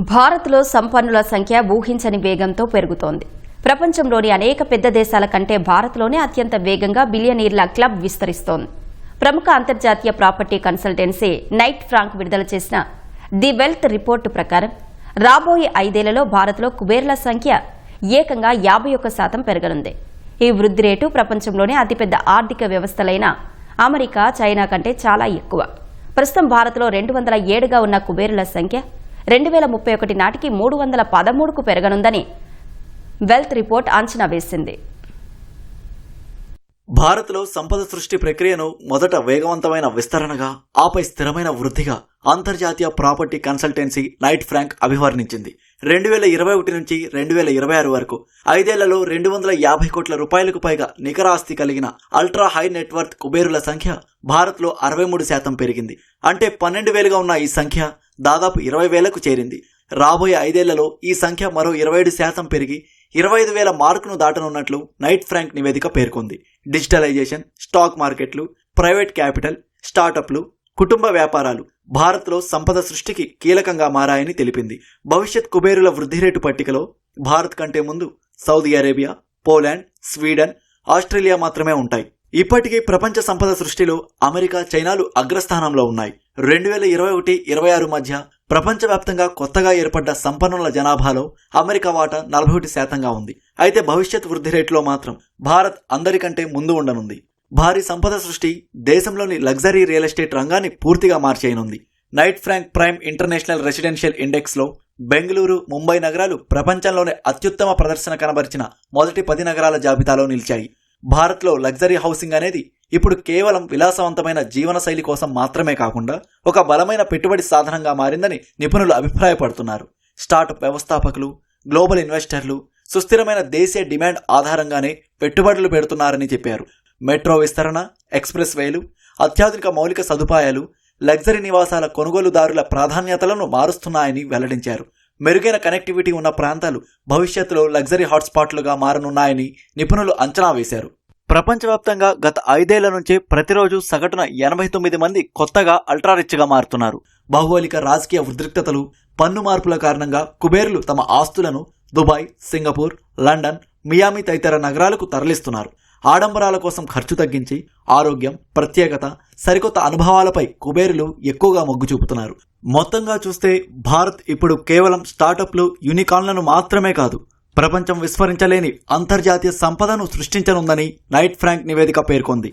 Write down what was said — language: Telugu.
భారత్లో సంపన్నుల సంఖ్య ఊహించని వేగంతో పెరుగుతోంది. ప్రపంచంలోని అనేక పెద్ద దేశాల కంటే భారత్లోనే అత్యంత వేగంగా బిలియనీర్ల క్లబ్ విస్తరిస్తోంది. ప్రముఖ అంతర్జాతీయ ప్రాపర్టీ కన్సల్టెన్సీ నైట్ ఫ్రాంక్ విడుదల చేసిన ది వెల్త్ రిపోర్టు ప్రకారం రాబోయే 5 ఏళ్లలో భారత్లో కుబేర్ల సంఖ్య ఏకంగా 51% పెరగనుంది. ఈ వృద్ధి రేటు ప్రపంచంలోనే అతిపెద్ద ఆర్థిక వ్యవస్థలైన అమెరికా, చైనా కంటే చాలా ఎక్కువ. ప్రస్తుతం భారత్లో 207గా ఉన్న కుబేరుల సంఖ్య 2031 నాటికి 313కు పెరగనుందని వెల్త్ రిపోర్ట్ అంచనా వేసింది. భారత్లో సంపద సృష్టి ప్రక్రియను మొదట వేగవంతమైన విస్తరణగా, ఆపై స్థిరమైన వృద్ధిగా అంతర్జాతీయ ప్రాపర్టీ కన్సల్టెన్సీ నైట్ ఫ్రాంక్ అభివర్ణించింది. 2021 నుంచి 2026 వరకు 5 ఏళ్లలో 250 కోట్ల రూపాయలకు పైగా నికర ఆస్తి కలిగిన అల్ట్రా హై నెట్వర్త్ కుబేరుల సంఖ్య భారత్లో 63% పెరిగింది. అంటే 12,000గా ఉన్న ఈ సంఖ్య దాదాపు 20,000కు చేరింది. రాబోయే 5 ఏళ్లలో ఈ సంఖ్య మరో 27% పెరిగి 25,000 మార్కును దాటనున్నట్లు నైట్ ఫ్రాంక్ నివేదిక పేర్కొంది. డిజిటలైజేషన్, స్టాక్ మార్కెట్లు, ప్రైవేట్ క్యాపిటల్, స్టార్టప్లు, కుటుంబ వ్యాపారాలు భారత్లో సంపద సృష్టికి కీలకంగా మారాయని తెలిపింది. భవిష్యత్ కుబేరుల వృద్ధి రేటు పట్టికలో భారత్ కంటే ముందు Saudi Arabia, Poland, Sweden, Australia మాత్రమే ఉంటాయి. ఇప్పటికీ ప్రపంచ సంపద సృష్టిలో అమెరికా, చైనాలు అగ్రస్థానంలో ఉన్నాయి. 2021-26 మధ్య ప్రపంచవ్యాప్తంగా కొత్తగా ఏర్పడ్డ సంపన్నుల జనాభాలో అమెరికా వాటా 41%గా ఉంది. అయితే భవిష్యత్ వృద్ధి రేటులో మాత్రం భారత్ అందరికంటే ముందు ఉండనుంది. భారీ సంపద సృష్టి దేశంలోని లగ్జరీ రియల్ ఎస్టేట్ రంగాన్ని పూర్తిగా మార్చేయనుంది. Knight Frank prime international residential ఇండెక్స్లో బెంగళూరు, ముంబై నగరాలు ప్రపంచంలోనే అత్యుత్తమ ప్రదర్శన కనబరిచిన మొదటి 10 నగరాల జాబితాలో నిలిచాయి. భారత్లో లగ్జరీ హౌసింగ్ అనేది ఇప్పుడు కేవలం విలాసవంతమైన జీవనశైలి కోసం మాత్రమే కాకుండా ఒక బలమైన పెట్టుబడి సాధనంగా మారిందని నిపుణులు అభిప్రాయపడుతున్నారు. స్టార్టప్ వ్యవస్థాపకులు, గ్లోబల్ ఇన్వెస్టర్లు సుస్థిరమైన దేశీయ డిమాండ్ ఆధారంగానే పెట్టుబడులు పెడుతున్నారని చెప్పారు. మెట్రో విస్తరణ, ఎక్స్ప్రెస్ వేలు, అత్యాధునిక మౌలిక సదుపాయాలు లగ్జరీ నివాసాల కొనుగోలుదారుల ప్రాధాన్యతలను మారుస్తున్నాయని వెల్లడించారు. మెరుగైన కనెక్టివిటీ ఉన్న ప్రాంతాలు భవిష్యత్తులో లగ్జరీ హాట్స్పాట్లుగా మారనున్నాయని నిపుణులు అంచనా వేశారు. ప్రపంచవ్యాప్తంగా గత 5 ఏళ్ల నుంచి ప్రతిరోజు సగటున 89 మంది కొత్తగా అల్ట్రా రిచ్గా మారుతున్నారు. భౌగోళిక, రాజకీయ ఉద్రిక్తతలు, పన్ను మార్పుల కారణంగా కుబేరులు తమ ఆస్తులను దుబాయ్, సింగపూర్, లండన్, మియామి తదితర నగరాలకు తరలిస్తున్నారు. ఆడంబరాల కోసం ఖర్చు తగ్గించి ఆరోగ్యం, ప్రత్యేకత, సరికొత్త అనుభవాలపై కుబేరులు ఎక్కువగా మొగ్గు చూపుతున్నారు. మొత్తంగా చూస్తే భారత్ ఇప్పుడు కేవలం స్టార్టప్లు, యూనికార్న్లను మాత్రమే కాదు, ప్రపంచం విస్మరించలేని అంతర్జాతీయ సంపదను సృష్టించనుందని నైట్ ఫ్రాంక్ నివేదిక పేర్కొంది.